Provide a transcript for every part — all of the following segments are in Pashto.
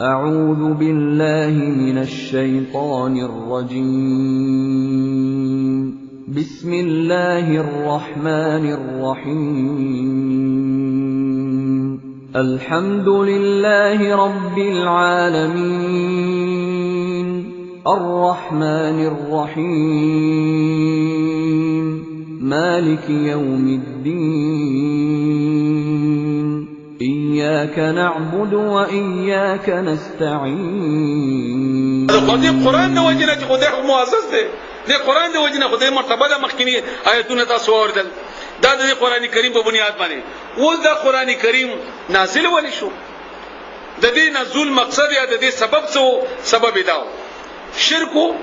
أعوذ بالله من الشيطان الرجيم بسم الله الرحمن الرحيم الحمد لله رب العالمين الرحمن الرحيم مالك يوم الدين إياك نعبد وإياك نستعين. خدای قرآن د وجنه چې خدای معزز دی، د قرآن د وجنه خدای مرتبه د مخکینی آیتونه تاسو اوریدل، دا د قرآن کریم په بنیاد باندې. اوس د قرآن کریم نازل ولې شو؟ د دې نزول مقصد یا د دې سبب سبب دا شرک او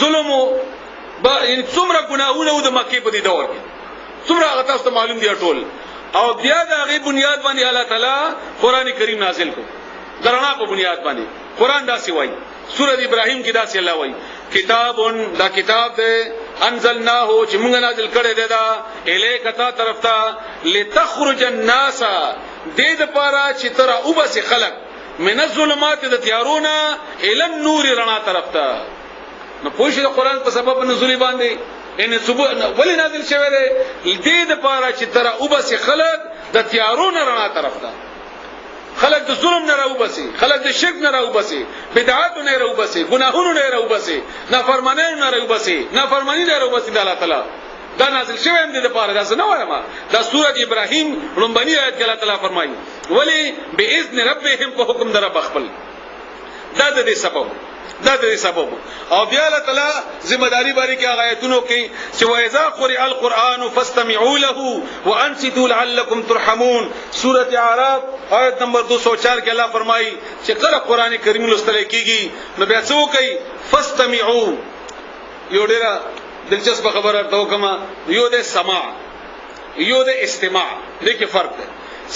ظلم او یعنی څومره ګناهونه د مکه په دې دور کې څومره هغه تاسو ته معلوم دی ټول، او بیا د هغه بنیاد باندې الله تعالی قرآن کریم نازل کړ. درنا په بنیاد باندې قرآن داسې وایي، سورۃ ابراهیم کې داسې الله وایي کتابون دا کتاب دی انزلناه چې موږ نازل کړی دی دا الیک تا طرف ته لتخرج الناس دې د پاره چې تر او بس خلق من الظلمات د تیارونه الی النور رڼا طرف ته. نو پوه شئ قرآن په سبب نزول باندې ان صبح ولی نازل شوی دی دې د پاره چې تر او بس خلق د تیارونه رڼا طرف ته، خلق د ظلم نه راوبسي، خلق د شرک نه راوبسي، بدعات نه راوبسي، ګناهونو نه راوبسي، نافرمانی نه راوبسي، نافرمانی نه راوبسي د الله تعالی. دا نازل شوی هم دې لپاره دا څه نه وایم، دا سورۃ ابراهیم لومبني آیت کې الله تعالی فرمایي ولی باذن ربهم په حکم در رب خپل. دا د دې سبب او بیا الله تعالی ذمہ داری باری کې آیاتونو کې چې وایذا قرئ القرآن فاستمعوا له وانصتوا لعلكم ترحمون. سورۃ اعراف آیت نمبر 204 کې الله فرمایي چې کله قرآن کریم لوستل کېږي نو بیا څه وکړي فاستمعوا. یو ډېر دلچسپ خبره ته کومه، یو د سماع یو د استماع دغه فرق دی.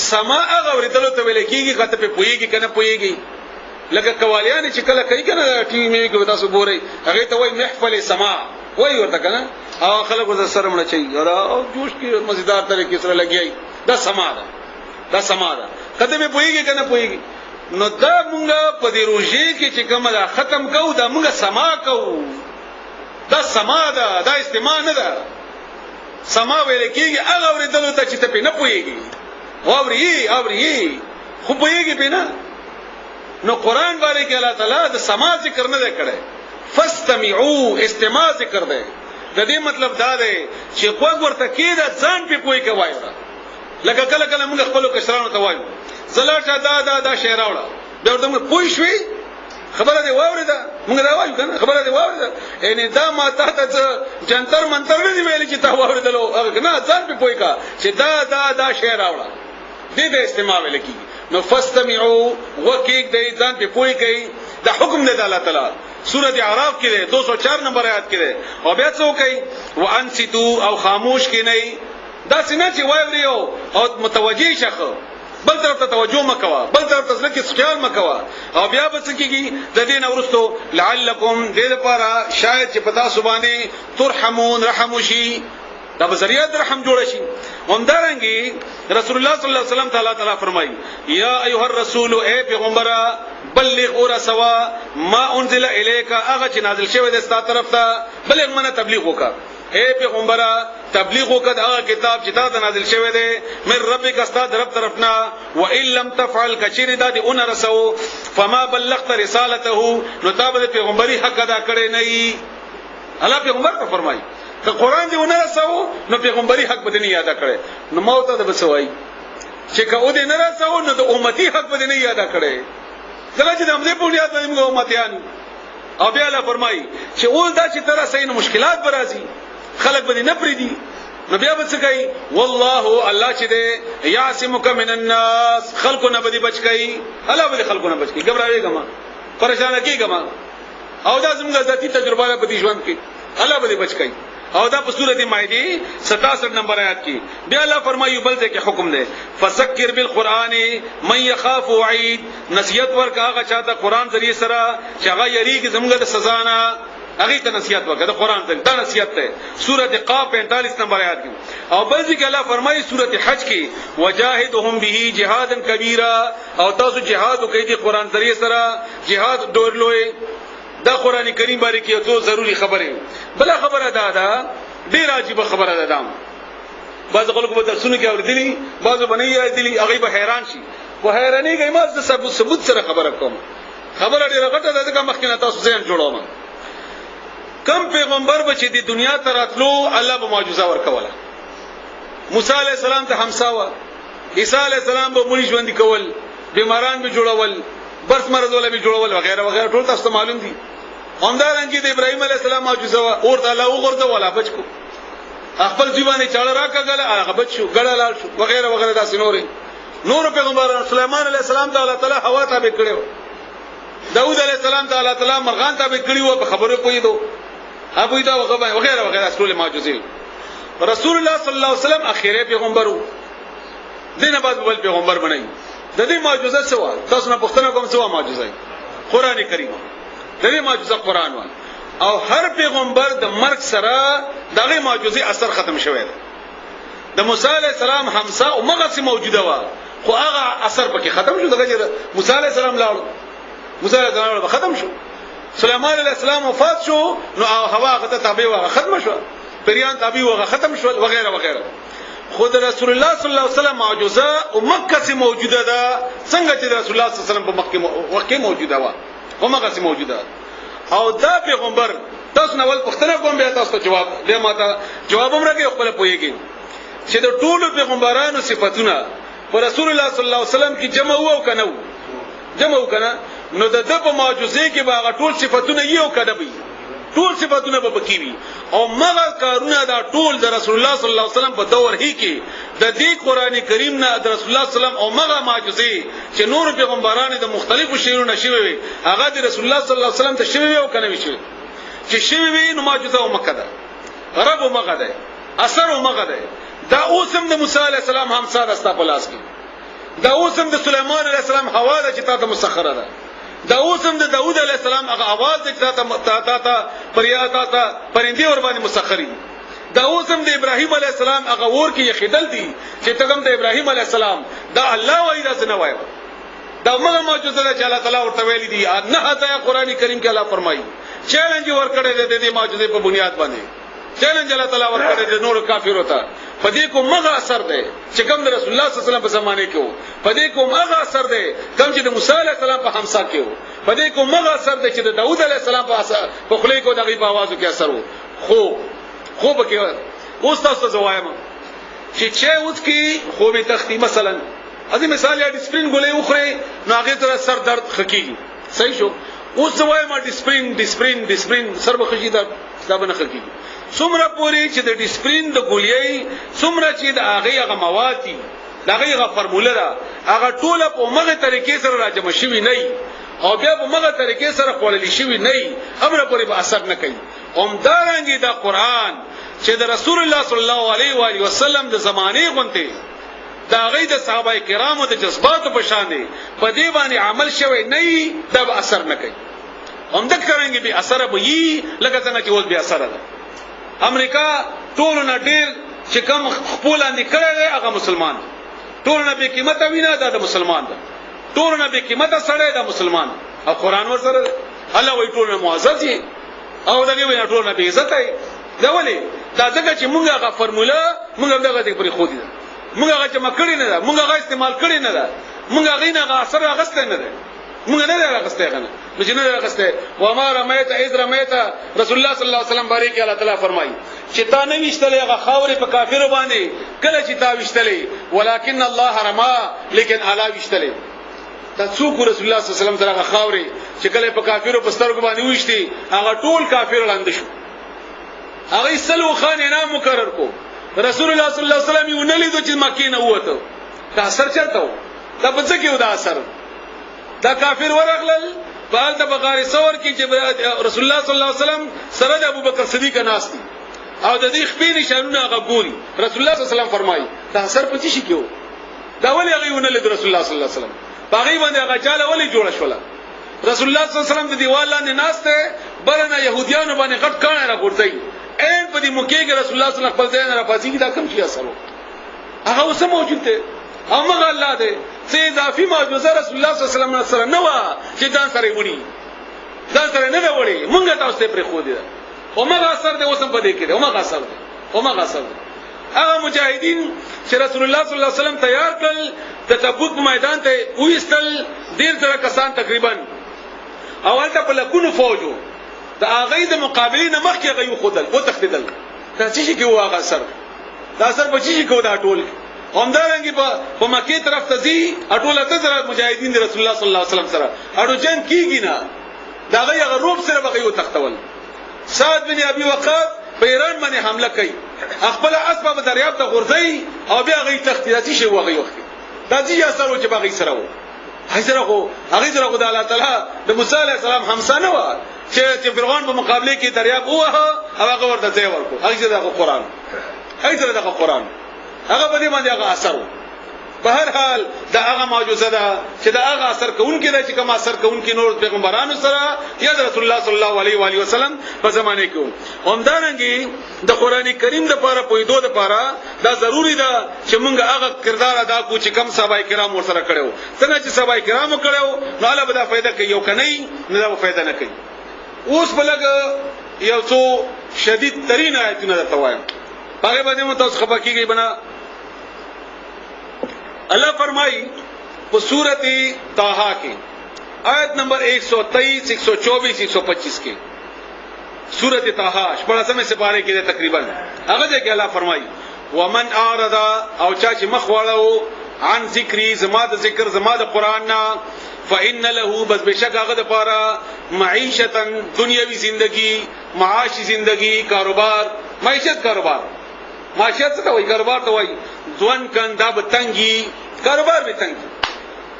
سماع هغه ورته ته ویل کېږي کته په پويږي کنه پويږي، لکه قوالیان چې کله کوي کنه ټي وي مې کې تاسو ګورئ هغه ته وایي محفل سماع وایي ورته کنه، او خلک ورته سره مړ چي او جوش کې مزیدار طریقې سره لګیای. دا سماع ده کته په پويږي کنه پويږي. نو دا مونږه په دې روزي کې چې کومه ختم کوو دا مونږه سماع کوو، دا سماع ده، دا استماع نه ده. سماع ویل کېږي هغه ورته ته چې ته په نه پويږي اوري خو پويږي په نه. نو قرآن باندې کې الله تعالی د سماع ذکر نه کړي، فاستمعوا استماع ذکر دی. د دې مطلب دا دی چې کوګ ورته کېده ځان په پوي کوي. لکه کله موږ خپل کشرانو ته وایو زلاټه دا شعر راوړه، دا ورته موږ پوي شوي خبره دی واورېده، موږ دا وایو کنه خبره دی واورېده، یعنی دا ما ته جنتر منتر نه دی ویلي چې تا واورېدلو، هغه نه ځان په پوي کا چې دا شعر راوړه. دې د استماع ویل کېږي. نو فاستمعوا وکیک دې ځان په پوي کوي، دا حکم دی د الله تعالی. سورۃ اعراف کې 204 نمبر آیات کې او بیا څه کوي وانصتوا او خاموش کې نه، دا څنګه چې وایو او متوجي شخه بل طرف ته توجه مکوا، بل طرف ته ځکه خیال مکوا. او بیا به څه کېږي د دې نورستو لعلکم دې لپاره شاید چې پتا سبحانه ترحمون رحم شي، دا به ذریعہ رحم جوړ شي. همدارنګي رسول الله صلی الله علیه وسلم تعالی فرمایي یا ایها الرسول اے پیغمبر بلغ اور سوا ما انزل الیک، هغه چې نازل شوی د ستاسو طرف ته بلغ منه تبلیغ وکړه. اے پیغمبر تبلیغ وکړه هغه کتاب چې تاسو نازل شوی دی من ربک ستاسو رب طرفنا، و ان لم تفعل کچری دا دی اون رسو فما بلغت رسالته، نو تاسو پیغمبري حق ادا کړی نه ای. الله پیغمبر ته فرمایي که قرآن دی ونه رسو نو پیغمبري حق بدنی یاد کړي، نو موت ته بسوي چې که او دې نه رسو نو د امتی حق بدنی یاد کړي. ځکه چې د امزه په یاد باندې موږ امتیان. او بیا الله فرمایي چې اول دا چې تر سین مشکلات برازي خلک بدی نه پریدي، نو بیا به څه کوي والله الله چې دې یعصمک من الناس، خلکو نه بدی بچ کوي، الله به خلکو نه بچ کوي، ګبراويګما پریشان کیګما. او دا زموږ ذاتی تجربه په دې ژوند کې الله به بچ کوي. او دا په سورۃ مائده 67 نمبر آیات کې بیا الله فرمایي بل ځکه حکم دی فذکر بالقران من يخاف وعید، نصیحت ورکا هغه چاته قران ذریعہ سره چې هغه یریږي زموږ د سزا نه. هغه ته نصیحت وکړه د قران ته دا نصیحت ده سورۃ قاف 45 نمبر آیات کې او بل ځکه الله فرمایي سورۃ حج کې وجاهدهم به جهادا کبیرا او تاسو جهاد کوي د قران ذریعہ سره جهاد ډور لوی دا قران کریم باندې کې یو ضروری خبره بل خبره ده ډیر عجیب خبره ده دام بعض خلکو به درسونه کې اوریدلی بعضو باندې اوریدلی هغه به حیران شي په حیرانی کې ما د ثبوت سره خبره کوم خبره ډیره غټه ده ځکه مخکې تاسو ځین جوړوم کم پیغمبر به چې د دنیا ته راتلو الله به معجزه ورکوله موسی علی السلام ته همسا و عیسی علی السلام به مړي ژوند کول بیماران به جوړول برس مرز ولا به جوړول وغیرہ وغیرہ ټول تاسو معلوم دي همدارنګه د ابراهیم علی السلام معجزه و اور ته الله وګرځول ولا بچو خپل ځواني چاړه راکاګل هغه بچو ګړه لاړ شو وغیرہ وغیرہ داسې نور پیغمبران سليمان علیه السلام ته الله تعالی هوا ته کړو داوود علیه السلام ته الله تعالی مرغان ته کړیو په خبره پویدو ابو دا وغیرہ وغیرہ ټول معجزې رسول الله صلی الله علیه وسلم اخیری پیغمبر وو دینه بعد بل پیغمبر بنئ د دې معجزه څه و تاسو نه پوښتنه کوم څه و معجزه قران کریم د دې معجزه قران و او هر پیغمبر د مرګ سره دغه معجزه اثر ختم شوی د موسی علی السلام همسا او مغه موجوده و خو هغه اثر پکې ختم شو دغه موسی علی السلام لاړ موسی علی السلام ختم شو سليمان علیہ السلام وفات شو نو هوا غته تابع و ختم شو پریان تابع و ختم شو وغیرہ وغیرہ خود رسول الله صلی الله علیه وسلم معجزه او مکه سے موجوده ده څنګه چې رسول الله صلی الله علیه وسلم په مکه وقته موجوده و او مکه سے موجوده او دا پیغمبر تاسو نو ول پختنه کوم به تاسو جواب دې ماته جواب هم راکې خپل پويږي چې د ټولو پیغمبرانو صفاتونه پر رسول الله صلی الله علیه وسلم کې جمع وو کنه جمع وکنه نو د په معجزې کې باغ ټول صفاتونه یو کده وي ټول صفاتونه به بکیوي او مغه کارونه دا ټول د رسول الله صلی الله علیه وسلم په دور هی کې د دې قران کریم نه د رسول الله صلی الله علیه وسلم او مغه معجزې چې نور پیغمبرانو د مختلفو شیرونو شوی هغه د رسول الله صلی الله علیه وسلم ته شوی او کنه وي چې شوی نو معجزه او مکه ده غرب او مغه ده اثر او مغه ده دا اوسم د موسی علیه السلام همسا د استاپلاس کې دا اوسم د سليمان علیه السلام هوا ده چې تاسو مسخره ده دا اوسم د داوود علیه السلام هغه आवाज د تا پریاتا تا پرندې ور باندې مسخري دا اوسم د ابراهیم علیه السلام هغه ور کې خدل دي چې تګم د ابراهیم علیه السلام دا الله وایي دا څنګه وایي دا موږ معجزه ده چې الله تعالی ورته ویلي دي نه هدا قرآن کریم کې الله فرمایي چیلنج ور کړی د دې معجزې په بنیاد باندې چیلنج الله تعالی ور کړی د نور کافر وتا پدې کو مغه اثر ده چې کوم د رسول الله صلی الله علیه وسلم په زمانه کې وو پدې کو مغه اثر ده کوم چې د موسی علیه السلام په همسا کې وو پدې کو مغه اثر ده چې د داوود علیه السلام په خلی کو دغه په आवाज کې اثر وو خو به کې اوس تاسو زوایم چې اوس کې خو به تختی مثلا ازي مثال یا ډسپلین ګولې وخره نو هغه تر سر درد خکېږي صحیح شو اوس زوایم ډسپلین سر بخښي دا بنه خکېږي څومره پوری چې د ډسپلین د ګولۍ څومره چې د هغه مواد دي دغه فرموله ده هغه ټوله په مغه طریقې سره راجم شوی نه او بیا په مغه طریقې سره خوللی شوی نه امر پوری به اثر نه کوي همدارنګه د قران چې د رسول الله صلی الله علیه و علیه وسلم د زمانه غونته دا غي د صحابه کرامو د جذباتو په شان دي په دې باندې عمل شوی نه دا به اثر نه کوي همدارنګه به اثر به یي لکه څنګه چې اوس به اثر ده امریکا ټول نه ډیر چې کوم خپل اندې کړی هغه مسلمان ټول نه به قیمت وینا دا د مسلمان ده ټول نه به قیمت سره دا مسلمان او قران ور سره الله وی ټول نه معزز دي او دغه وینا ټول نه به عزت دی دا ولې دا ځکه چې موږ هغه فرموله موږ دغه دې پرې خو دي موږ هغه چې مکړی نه ده موږ هغه استعمال کړی نه ده موږ هغه نه هغه اثر هغه نه ده موږ نه راغسته غنه نو چې نه راغسته و ما رمیت اذ رمیت رسول الله صلی الله علیه وسلم باندې الله تعالی فرمایي چې تا نه وشتلې هغه خاورې په کافر باندې کله چې تا وشتلې ولکن الله رما لیکن اعلی وشتلې دا څوک رسول الله صلی الله علیه وسلم سره خاورې چې کله په کافر په سترګ باندې وشتي هغه ټول کافر لاندې شو هغه سلو خان انعام مقرر کو رسول الله صلی الله علیه وسلم یې ونلیدو چې مکه نه وته دا اثر چرته دا په څه کې و دا اثر دا کافر ورغلل بال د بغاری سور کې چې رسول الله صلی الله علیه وسلم سره د ابوبکر صدیق ناس دي او د دې خپې نشانونه هغه ګوري رسول الله صلی الله علیه وسلم فرمایي دا اثر پچی شي کېو دا ولې هغه ونه لید رسول الله صلی الله علیه وسلم باغی باندې هغه چاله ولې جوړ شول رسول الله صلی الله علیه وسلم د دیوال لاندې ناشته برنه يهوديانو باندې غټ کانه را ګورځي این په دې موقع کې رسول الله صلی الله علیه وسلم خپل ځای نه را پاسي دا کوم شي اثر هغه اوس موجود دی امغه الله دی سي اضافي معجزه رسول الله صلی الله علیه وسلم سره نه و چې ځان سره وړي ځان سره نه وړي مونږ تاسو ته پرې خو دي اومغه اثر دی اوسم په دې کې اومغه اثر دی اومغه اثر دی هغه مجاهدین چې رسول الله صلی الله علیه وسلم تیار کړل د تبوک میدان ته وېستل ډیر زره کسان تقریبا اول ته په لکونو فوجو د هغه د مقابلین مخکې غيو خدل او تخدل دا چې کې واغه اثر دا اثر په چې کې دا ټول همدارنګي په مکه طرف ته ځي اټول ته زره مجاهدین د رسول الله صلی الله علیه وسلم سره اړو جنگ کیږي نه دا غي روب سره بغيو تختول سعد بن ابي وقاص په ایران باندې حمله کوي خپل اسباب دریاب ته غورځي او بیا غي تختیاتی شي وغي وخت دا چې اثر و چې باغی سره و هغه سره خو د الله تعالی د موسی علی السلام همسانه و چې فرعون په مقابله کې دریاب وه او هغه ورته ځای ورکو هغه سره د قرآن هغه په دې باندې هغه اثر و په هر حال دا هغه معجزه ده چې دا هغه اثر کوونکی دی چې کوم اثر کوونکی نور پیغمبرانو سره یا رسول الله صلی الله علیه و آله وسلم په زمانه کې همدارنګي د قران کریم د پاره پویدو د پاره دا ضروری ده چې موږ هغه کردار ادا کو چې کوم صحابه کرام ور سره کړو څنګه چې صحابه کرام کړو نو الله به دا فائدہ کوي یو کني نه دا فائدہ نه کوي اوس بلګ یو څو شدید ترين آیتونه درته وایم هغه باندې مو تاسو خبر کیږي بنا اللہ فرمائی وہ سورت طه کے آیت نمبر 123 124 125 کے سورت طه بڑا سمے سے پارے کے تقریباً اگر کہ اللہ فرمائی ومن اعرض او چاچ مخواړو عن ذکری زما د ذکر زما د قران نا فإن له بس بشک هغه د پاره معیشتا دنیوي زندگی معاشی زندگی کاروبار معیشت کاروبار معاشیت څه وایي کاروبار ته وایي ځوان کنده به تنګي کاروبار به تنګي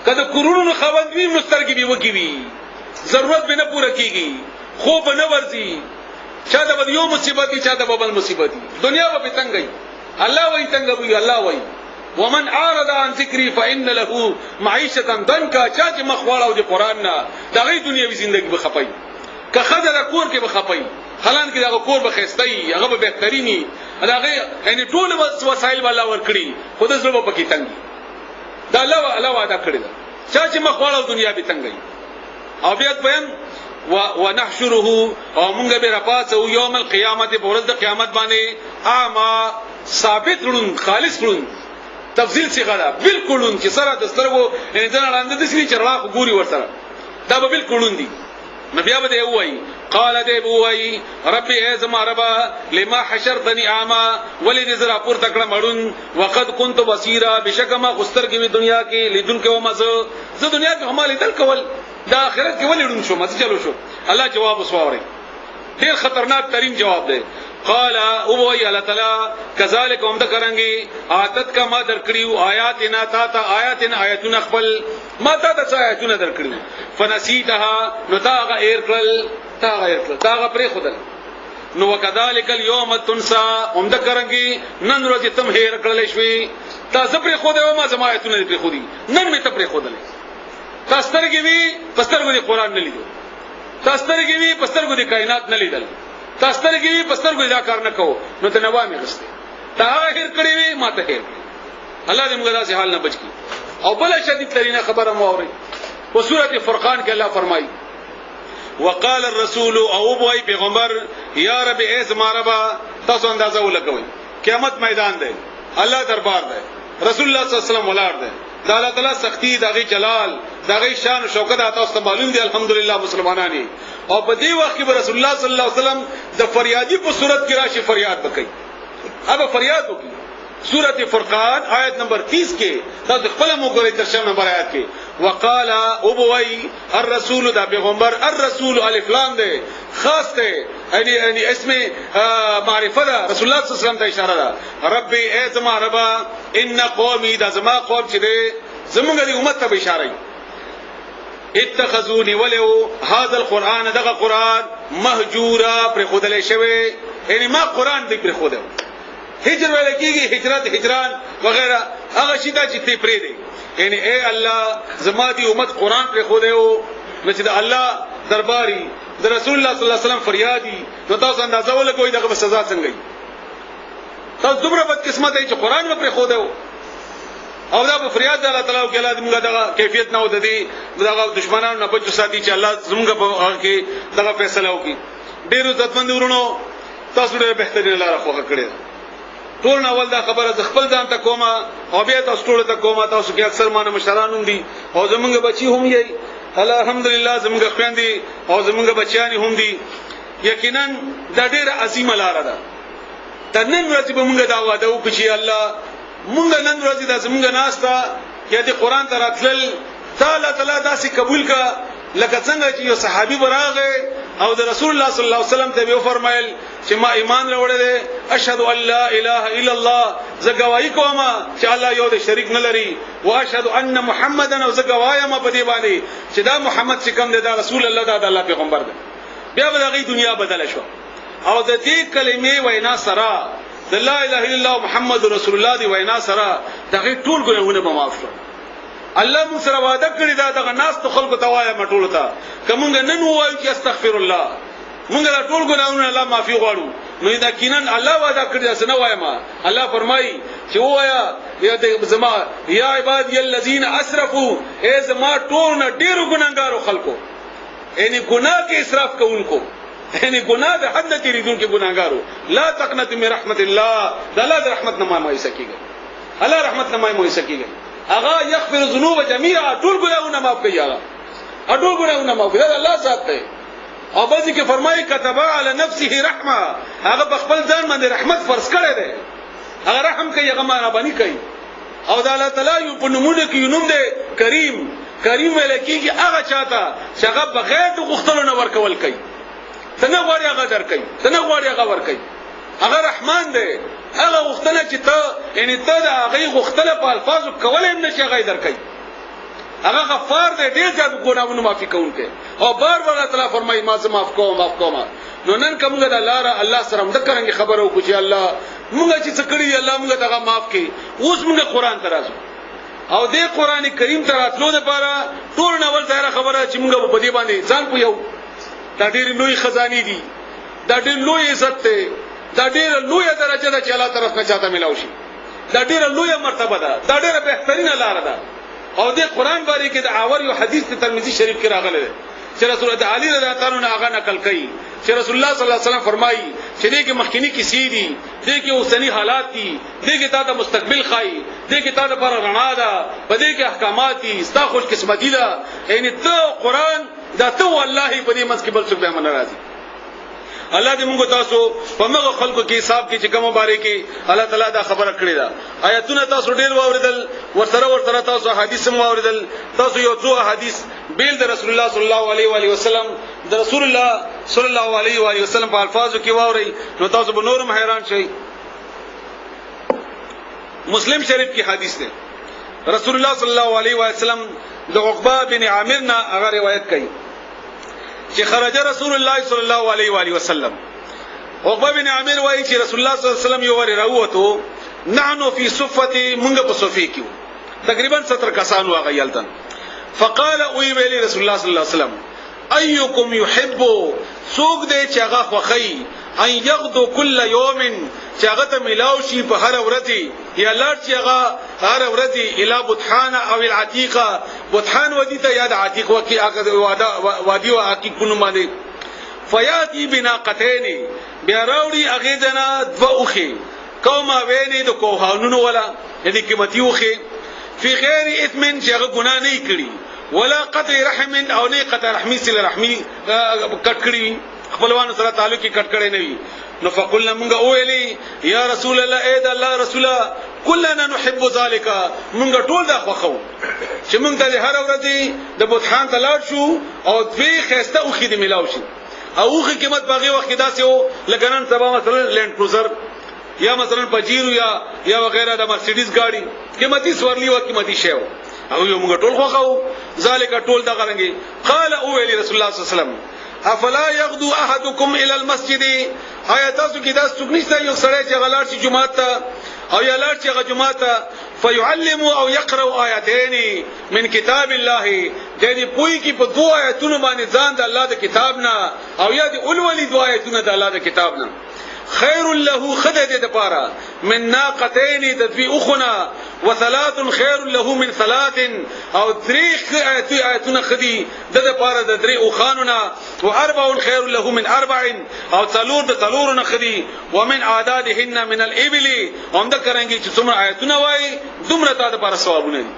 کله کورونو خوند وی مسترګي به وکوي ضرورت به نه پوره کیږي خو به نه ورزي چا د یو مصیبت کی چا د بل مصیبت دنیا به تنګي الله وایي تنګوي الله وایي ومن اعرض عن ذکری فإن له معیشتا ضنکا چا چې مخواړه او د قران نه دغه دنیوي ژوندۍ به خپي که خدای کور کې به خپي حالان کې دغه کور به خستای هغه به بهترینی هغه یعنی ټول وسایل الله ورکړي خود زړه په کې تنګي دا الله وعده کړی دا چا چې مخواړه دنیا به تنګي او بیا بیان ونحشره او موږ به راپاسو یوم القیامت په ورځ د قیامت باندې اما ثابت لون خالص لون تفصیل څه غلا بالکلون چې سره د سترګو ان ځان لاندې د سری چرواخ ګوري ورسره دا به بالکلون دي نبی ابو دی وای قال دی وای ربي ازما ربا لما حشرتني اعما ولید زرا پور تکړه مړون وقد كنت بصيرا بشکما غستر کې دنیا کې لیدون کې و مزه زه دنیا کې هم لیدل کول د آخرت کې ولیدون شو مزه چلو شو الله جواب وسواره ډیر خطرناک ترين جواب دی قال او وای الله تعالی کذالک هم ذکرانګي عادت کا ما درکړیو آیاتنا تا آیاتنا آیاتنا خپل ما تا آیاتنا درکړیو فنسیتها نو تاغه ایرکل تاغه پرې خدل نو وکذالک اليوم تنسا هم ذکرانګي نن ورځ تم هیر کړل شوي تاسو پرې خو دې ما زما آیاتونه پرې خو دي نن می ته پرې خدل تاسو ترګي وی پسترګو دې قران نه لیدو تاسو ترګي وی پسترګو دې کائنات نه لیدل تاسو ترګي پسترګو دا کار نه کو نو ته نوامي غسته تا هیر کړی وی ما ته هیر الله دې موږ داسې حال نه بچ کی او بل شدید ترینه خبره مو اوري په سورته فرقان کې الله فرمایي وقال الرسول او بوای پیغمبر یا رب ایس ماربا تاسو اندازه ولګوي قیامت میدان دی الله دربار دی رسول الله صلی الله علیه وسلم ولار دی دا الله تعالی سختی دغه جلال دغه شان او شوکت تاسو ته معلوم دی الحمدلله مسلمانانی او په دې وخت کې رسول الله صلی الله علیه وسلم د فریادی په صورت کې راشي فریاد وکړي اب فریاد وکړي سورۃ فرقان آیت نمبر 30 کې تاسو خپل موږ ترشم نمبر آیت کې وقال ابوي الرسول دا پیغمبر الرسول الف لام ده خاص ده یعنی اسم معرفه ده رسول الله صلی الله علیه وسلم ته اشاره ده ربي ازما ربا ان قومي دا زما قوم چې ده زموږ د امت ته اشاره اتخذوني ولو هذا القران دغه قران مهجورا پر خودل شوی یعنی ما قران دې پر خودل هجر ویل کېږي هجرت هجران وغیرہ هغه شي دا چې تی پرې دی یعنی اے الله زما دی امت قران پر خو دیو نو چې د الله درباري د رسول الله صلی الله علیه وسلم فریادي نو تاسو اندازه ولګوئ دغه سزا څنګه وي تاسو دومره بد قسمت دی چې قران پر خو دیو او دا په فریاد د الله تعالی کې الله دې موږ دغه کیفیت نه ودی دغه دشمنانو نه بچو ساتي چې الله زموږ په هغه کې دغه فیصله وکړي ډیرو عزتمن ورونو تاسو ډېر بهترین لاره خوښه کړې ټول ناول دا خبره ز خپل ځان ته کومه او بیا تاسو ټول ته کومه تاسو کې اکثر مانه مشران هم دي او زمونږ بچي هم یي الحمدلله زمونږ خويندې او زمونږ بچیان هم دي یقینا دا ډېر عظیمه لاره ده د نن ورځې به موږ دا وعده وکړو چې الله موږ نن ورځې د زمونږ ناستا یا د قران ته راتلل تعالی تعالی داسې قبول کا لکه څنګه چې یو صحابي براغه او د رسول الله صلی الله علیه وسلم ته وی فرمایل چې ما ایمان راوړل اشهد ان لا اله الا الله زګوای کوم چې الله یو د شریک نه لري او اشهد ان محمدن او زګوای ما په دې باندې چې دا محمد چې کوم دی دا رسول الله دا د الله پیغمبر دی بیا به دغه دنیا بدل شو او د دې کلمې وینا سره د لا اله الا الله محمد رسول الله دی وینا سره دغه ټول ګناهونه به معاف شو الله مون سره وعده کړی دا دغه ناس ته خلکو ته وایا مټول ته کومګ نن وایو چې استغفر الله مونږ لا ټول ګناهونه الله معافي غواړو نو دا کینن الله وعده کړی دا نه وایم الله فرمایي چې وایا یا د زما یا عبادی الذین اسرفوا ای زما ټول نه ډیرو ګناګارو خلکو یعنی ګناه کې اسراف کوونکو یعنی ګناه د حد تیریدونکو ګناګارو لا تقنط من رحمت الله د الله رحمت نه مایوي سکیږي الله رحمت نه مایوي سکیږي اغا یغفر الذنوب جميعا ټول ګناهونه معاف کوي هغه ټول ګناهونه معاف کوي الله ذات دی او بعضی کې فرمایي كتب على نفسه رحمه هغه خپل ځان باندې رحمت فرض کړی دی هغه رحم کوي هغه مهرباني کوي او د الله تعالی یو په نمونه کې نوم دی کریم ملکیږي هغه چاته چې هغه بغیر د غوښتلو نه ورکول کوي څنګه غواړي هغه درکوي څنګه غواړي هغه ورکوي هغه رحمان دی هغه غوښتنه چې ته یعنی ته د هغه غوښتنه په الفاظو کولای هم نشي هغه درکوي هغه غفار دی ډیر ځات ګناهونه معافي کوونکی او بار الله تعالی فرمایي ما زه معاف کوم نو نن کومه د الله سره مدکرنګ خبره وکړي چې الله موږ چې څه کړی الله موږ ته معاف کړي اوس موږ قران ته راځو او د قران کریم ته راتلو لپاره ټول نول ته خبره چې موږ په دې باندې ځان پویو دا ډیر لوی خزاني دي دا ډیر لوی عزت دی دا ډیر لوی درجه ده چې الله طرف نه چاته ملاوي شي دا ډیر لوی مرتبه ده دا ډیر بهترینه لار ده او د قران باندې کې د اور یو حدیث ته ترمذی شریف کې راغلی دی چې رسول الله علی رضی الله عنه هغه نقل کړي چې رسول الله صلی الله علیه وسلم فرمایي چې دې کې مخکینی کیسې دي دې کې اوسنی حالات دي دې کې تا د مستقبل خای دې کې تا د پر رڼا ده په دې کې احکامات دي ستا خوش قسمتی ده یعنی ته قران دا ته والله په دې مسکبل څه به من راځي الله دې موږ تاسو په موږ خلکو کې حساب کې چې کوم باره کې الله تعالی دا خبره کړې ده آیاتونه تاسو ډېر واوریدل ورسره تاسو حدیث هم واوریدل تاسو یو څو حدیث بیل د رسول الله صلی الله علیه و علیه وسلم د رسول الله صلی الله علیه و علیه وسلم په الفاظو کې واوري نو تاسو به نورم حیران شئ مسلم شریف کې حدیث ده رسول الله صلی الله علیه و وسلم د عقبہ بن عامر نه هغه روایت کوي چې خرج رسول الله صلی الله علیه و علیه وسلم عقبہ بن عامر وایي چې رسول الله صلی الله علیه وسلم یو ور راوته نحنو فی صفته منګه په صفه کې تقریبا 70 کسان واغیلتن فقال اوی ویلی رسول الله صلی الله علیه وسلم ايكم يحب سوق دې چې هغه خوخی ان یغدو کل یوم چې هغه ته ملاو شي په هر ورځ یا لار چې هغه هر ورځ الی بطحان او العتیقه بطحان ودی ته یاد عتیق وکي هغه وادي او عتیقونه باندې فیاتی بناقتین بیا راوړي هغه جنا دوخه کومه ویني د کوهانونو ولا یعنی قیمتي وخه فی غیر اثم چې هغه ګناه نه کړی ولا قطع رحم او نه قطع رحمی سره رحمی کټکړي خپلوان سره تعلق کی کټکړي نه وي نو فقلنا موږ اولی یا رسول الله اے د الله رسوله كلنا نحب ذلك موږ ټول دا خوخو چې موږ ته هر ورځ د بوتخان ته لاړ شو او دوی خسته او خې د ملاو شي او خې قیمت باغی وخت داسې و لګنن سبا مثلا لینډ کروزر یا مثلا پجیرو یا وغیرہ د مرسيډیز گاڑی قیمتي سورلی او قیمتي شی او یو موږ ټول خوخو ذالک ټول دا غرنګي قال او علی رسول الله صلی الله علیه وسلم افلا يغدو احدكم الى المسجد آیا تاسو کې دا څوک نشته یو سړی چې غلاړ شي جمعه ته او یا لار چې غجماته فيعلم او يقرأ آیاتین من کتاب الله دې پوي کې په دوه آیاتونو باندې ځان د الله د کتاب نه او یا د اولولي دوه آیاتونو د الله د کتاب نه خير له خدد د پاره من ناقتين تدفي اخنا وثلاث خير له من ثلاث او دريخ آیاتونه خدي د پاره د درې اخانونه واربع خير له من اربع او څلور نه خدي ومن اعدادهن من الابل هم د کرانګي چې څومره آیاتونه وای دومره تا د پاره ثوابونه دي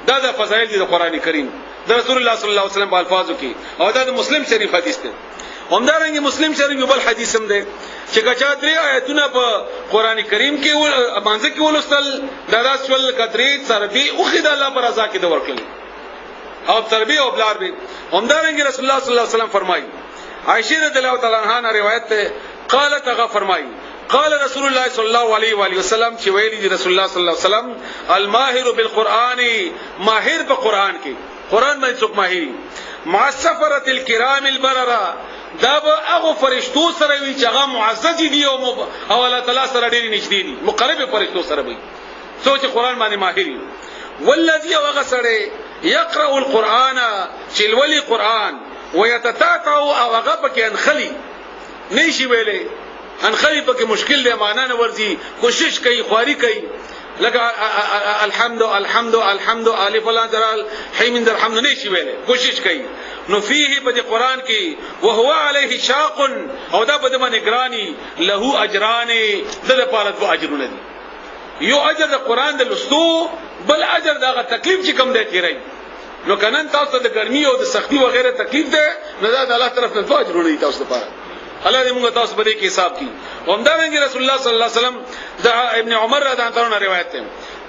دا د فضایل دي د قران کریم د رسول الله صلی الله علیه وسلم په الفاظو کې او دا د مسلم شریف حدیث دی همدارنګه مسلم شریف یو بل حدیث هم دی چې کچا درې آیتونه په قران کریم کې مانځ کې ولستل دا رسول کترې تربی او خدای الله پر رضا کې د ورکړي او تربی او بلار به همدارنګه رسول الله صلی الله علیه وسلم فرمایي عائشہ رضی الله تعالی عنها روایت ده قالت هغه فرمایي قال رسول الله صلی الله علیه و آله وسلم چې ویلي دي رسول الله صلی الله علیه وسلم الماهر بالقران ماهر په قران کې قران باندې څوک ماهر مع السفره الكرام البرره دا به هغه فرشتو سره وي چې هغه معزز دي او الله تعالی سره ډېر نږدې دي مقرب فرشتو سره وي سوچ قران باندې ماهر والذي هغه سره يقرأ القرآن چې ولي قرآن ويتتابع او هغه پکې انخلي نشي ویلې انخلي پکې مشکل دی معنا نه ورزي کوشش کوي خواري کوي لکه الحمد الحمد الحمد الف لام در حمد الحمد نشي ویلې کوشش کوي نو فيه په قرآن کې وهو عليه شاق او دا په دمه نگراني له اجران د لپاره دو اجرونه دي یو اجر د قرآن د لستو بل اجر دا تکلیف چې کم دی تیری نو کنن تاسو د ګرمي او د سختي و غیره تکلیف ده نه دا د الله طرف نه اجرونه دي تاسو لپاره الله دې موږ تاسو په دې کې حساب کړي همدارنګه رسول الله صلی الله علیه وسلم د ابن عمر رضی الله عنه روایت ده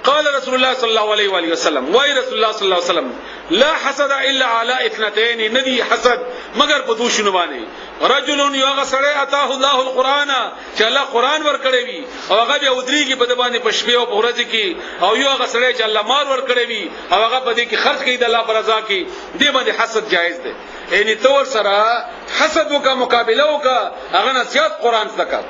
قال رسول الله صلى الله عليه واله وسلم وای رسول الله صلى الله عليه وسلم لا حسد الا على اثنتين ندی حسد مگر په دوه شنو باندې رجل یغسر اتاه الله القران چې الله قران ورکړي وي او هغه به ودریږي په باندې پښپې او ورځ کې او یو هغه سره چې الله مال ورکړي وي او هغه په دې کې خرج کوي د الله پر رضا کې دې باندې حسد جایز ده یعنی تور سره حسد وکا مقابله وکا هغه نصیحت قران څخه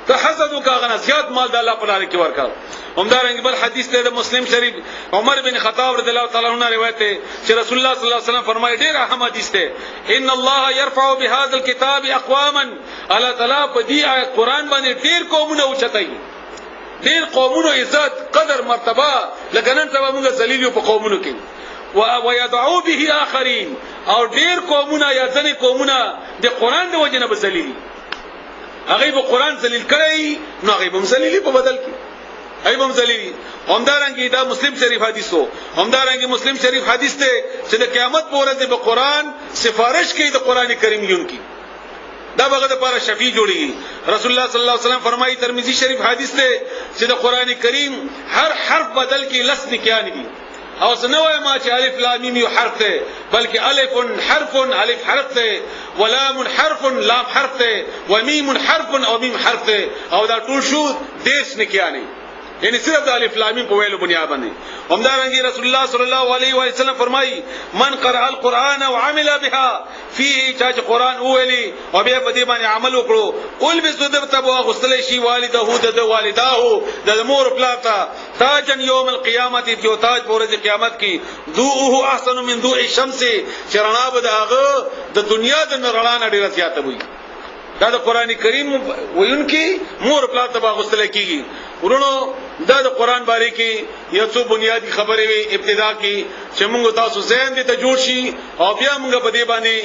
ته حسد وکا هغه نصیحت مال د الله په لار کې ورکړ همدارنګه بل حدیث ته د مسلم شریف عمر بن خطاب رضی الله تعالی عنہ روایت ده چې رسول الله صلی الله علیه وسلم فرمایي ډېر اهم حدیث ده ان الله يرفع بهذا الكتاب اقواما الله تعالی په دې آیت قران باندې ډېر قومونه اوچتای ډېر قومونو عزت قدر مرتبه لګنن ته موږ ذلیل په قومونو کې ويدعو به اخرين او ډېر قومونه یا ځنې قومونه د قران د وجنه به ذلیل هغه به قران ذلیل کړي نو هغه به ذلیل په بدل کې ایبم ذلیلی همدارنګه دا مسلم شریف حدیثو همدارنګه مسلم شریف حدیث ته چې د قیامت په ورځ به قران سفارش کوي د قران کریم یون کی دا بغه د لپاره شفیع جوړي رسول الله صلی الله علیه وسلم فرمایي ترمذی شریف حدیث ته چې د قران کریم هر حرف بدل کې لس نکیان دي او سنوي ما چې الف لام میم یو حرف ده بلکې الف حرف الف حرف ده ولام حرف لام حرف ده ومیم حرف او میم حرف ده او دا ټول شو دیش نکیانی یعنی صرف د الف لام په ویلو بنیاد باندې همدارنګه رسول الله صلی الله علیه و سلم فرمایي من قرأ القرآن وعمل بها فيه چې قرآن ویلي او بیا په دې باندې عمل وکړو قل بسدرت ابو غسل شي والده د والداه د مور پلاتا تاجن یوم القیامت یو تاج په ورځ قیامت کې ذوه احسن من ذوء الشمس چرنا به داغه د دنیا د رڼا ډیره زیاته وي دا د قران کریم وینکی مور پلاتا به غسل کیږي ورونو دا د قران باره کې یو څو بنیادی خبرې وي ابتدا کې چې موږ تاسو ذهن دې ته جوړ شي او بیا موږ په دې باندې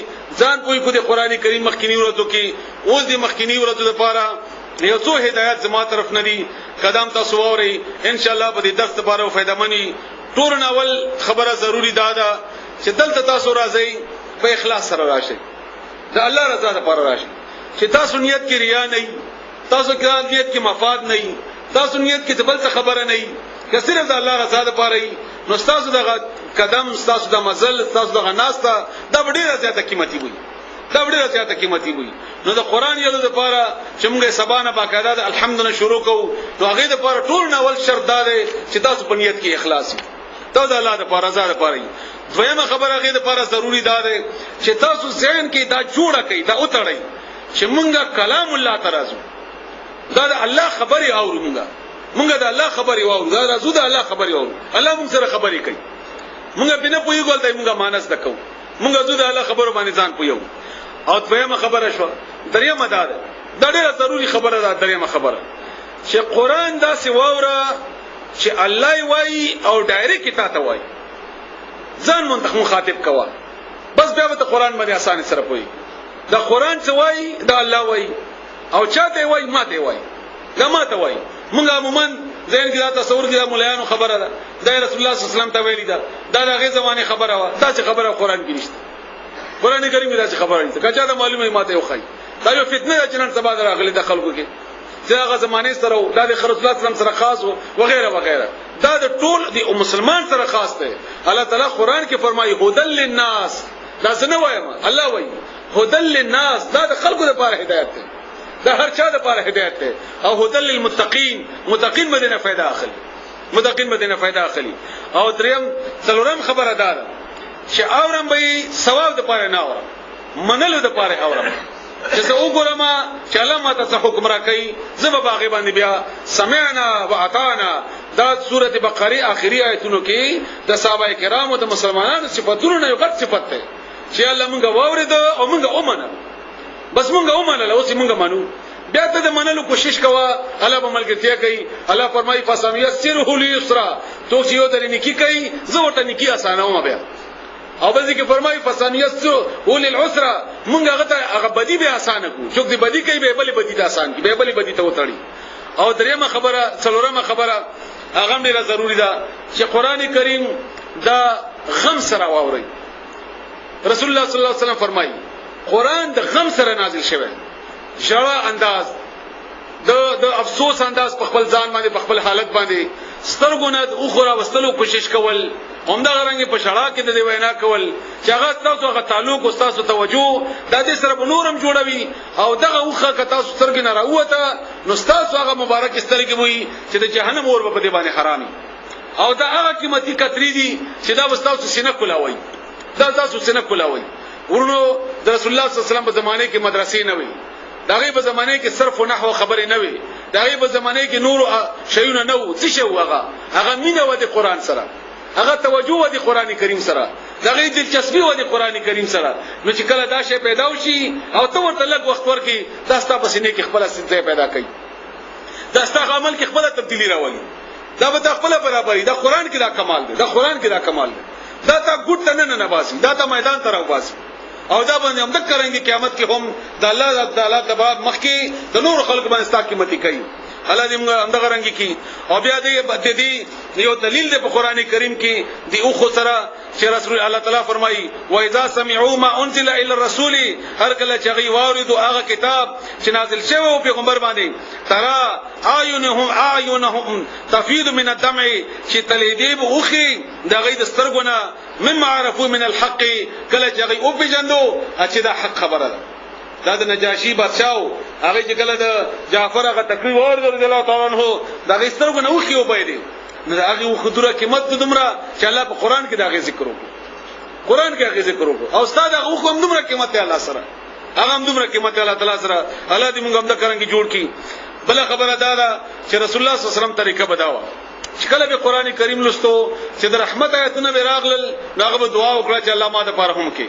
ځان کوی کو د قران کریم مخکینی ورځو کې اوس د مخکینی ورځو لپاره یو څو هدایت زما طرف نه دي قدم تاسو ووري ان شاء الله په دې درس لپاره فائدہ مني ټول اول خبره ضروری ده چې دلته تاسو راځي په اخلاص سره راشي د الله رضا لپاره راشي چې تاسو نیت کې ریا نه تاسو کې نیت کې مفاد نه تاسو نیت کې بل څه خبره نه که صرف د الله رضا لپاره نو تاسو د قدم تاسو د مزل تاسو د غناسته دا ډیره زیاته قیمتي وي دا ډیره زیاته قیمتي وي نو د قران یو د لپاره چې موږ سبانه باقاعده الحمدلله شروع کوو نو هغه د لپاره ټول نول شرط ده چې تاسو په نیت کې اخلاص تاسو د الله لپاره رضا لپاره دویمه خبره هغه د لپاره ضروری ده چې تاسو ذهن کې دا جوړه کړئ دا اوتړئ چې موږ کلام الله ترازو دا د الله خبره اورو موږ مونږ د الله خبرې واورو دا رسول د الله خبرې واورو الله مونږ سره خبرې کوي مونږ بنه پویګول ته مونږه مانس دکو مونږ د الله خبرو باندې ځان پویو او دویمه خبره شو دریمه ده دا ډېره ضروری خبره ده دریمه خبره چې قران دا سی واوره چې الله وایي او ډایرکټ تا ته وایي ځان منتخب مخاطب کوا بس بیا به قران باندې اسانه سره پوي دا قران څه وایي دا الله وایي او چاته وایي ماته وایي دا ماته وایي مونږ عموما ځین کې دا تصور کې دا مولایانو خبره ده دا رسول الله صلی الله علیه وسلم ته ویلي ده دا دغه زمانه خبره و دا چې خبره قران کې نشته قران کریم دا چې خبره نشته کچا دا معلومه ماته وخی دا یو فتنه ده چې نن سبا راغلي د خلکو کې چې هغه زمانه سره دا د رسول الله صلی الله علیه وسلم سره خاص او وغیرہ وغیرہ دا د ټول د مسلمان سره خاص ده الله تعالی قران کې فرمایي هدل للناس دا څنګه وایم الله وایي هدل للناس دا د خلکو لپاره هدایت ده دا هر چا لپاره هدایت ده او هدل للمتقین متقین مدینه فائدہ اخلي متقین مدینه فائدہ اخلي او دریم څلورم خبره ده چې اورم به ثواب د پاره نه اورم منلو د پاره اورم چې زه وګورم چې الله ماته څه حکم راکړي زما باغی باندې بیا سمعنا واطعنا دا سوره بقره اخري آیتونو کې د صحابه کرامو د مسلمانانو صفاتونو نه یو غټ صفت ده چې الله مونږ واورید او مونږ اومنه بس مونږ اومنه اوس مونږ مانو بیا ته د منلو کوشش کوا الله به ملګرتیا کوي الله فرمایي فسمیسره لیسرا تو چې یو درې نیکی کوي زه ورته نیکی اسانه وم بیا او بځکه فرمایي فسمیسره وللعسرا مونږ هغه بدی به اسانه کو څوک دې بدی کوي به بل بدی ته آسان کی به بل بدی ته وتړي او دریمه خبره څلورمه خبره هغه ډیره ضروری ده چې قران کریم دا غم سره واوري رسول الله صلی الله علیه وسلم فرمایي قران د غم سره نازل شوی ژړا انداز د افسوس انداز په خپل ځان باندې په خپل حالت باندې سترګونه او خورا وستلو کوشش کول همدا غرانګي په شړا کې د وینا کول چې هغه تاسو هغه تعلق او تاسو توجه د دې سره بنورم جوړوي او دغه اوخه که تاسو سترګې نه راوته نو تاسو هغه مبارک سترګې وي چې د جهنم اور په دې باندې حرامي او دا هغه قیمتي کتري دي چې دا تاسو سینه کولاوي دا تاسو سینه کولاوي ورونو د رسول الله صلی الله علیه وسلم په زمانه کې مدرسې نه وي دغه په زمانه کې صرف او نحو خبرې نه وي دغه په زمانه کې نور شیونه نه وو څه شو هغه مینه و د قران سره هغه توجه و د قران کریم سره دغه دلچسپي و د قران کریم سره نو چې کله دا شی پیدا وشي او ته ورته لږ وخت ورکې دا ستاسو په سینې کې خپل ستې پیدا کوي دا ستاسو عمل کې خپل تبدیلی راولي دا به خپل برابرۍ دا قران کې دا کمال دی دا قران کې دا کمال دی دا تا ګټ نه نه باسي دا ته میدان ته راوباسي او دا باندې هم د کرانګي قیامت کې هم د الله تعالی د بعد مخکې د نور خلق باندې ستا قیمتي کوي الله دې موږ هم د کرانګي کې او بیا دې یو دلیل دی په قران کریم کې دی او خو سره چې رسول الله تعالی فرمایي و اذا سمعوا ما انزل الى الرسول هر کله چې غي واردو هغه کتاب چې نازل شوی او پیغمبر باندې ترى اعينهم تفيض من الدمع چې تلیدیب اوخي د غي د سترګونه مما عرفوا من الحق کله چې غي او بجندو چې دا حق خبره ده دا د نجاشي بادشاہ هغه چې کله د جعفر هغه تقریر ورته رضی الله تعالی عنہ دا غي سترګونه اوخي او بيدي نو هغه خطوره قیمت دمره چې الله په قران کې دا غي ذکر وکړي قران کې هغه ذکر وکړي او استاد هغه خو هم دمره قیمت دی الله سره هغه هم دمره قیمت الله تعالی سره الله دې موږ هم د کرانګي جوړ کړي بل خبره ده چې رسول الله صلی الله علیه وسلم طریقه بداوه چې کله به قران کریم لستو چې د رحمت آیتونه به راغلل هغه به دعا وکړه چې الله ما د پاره هم کې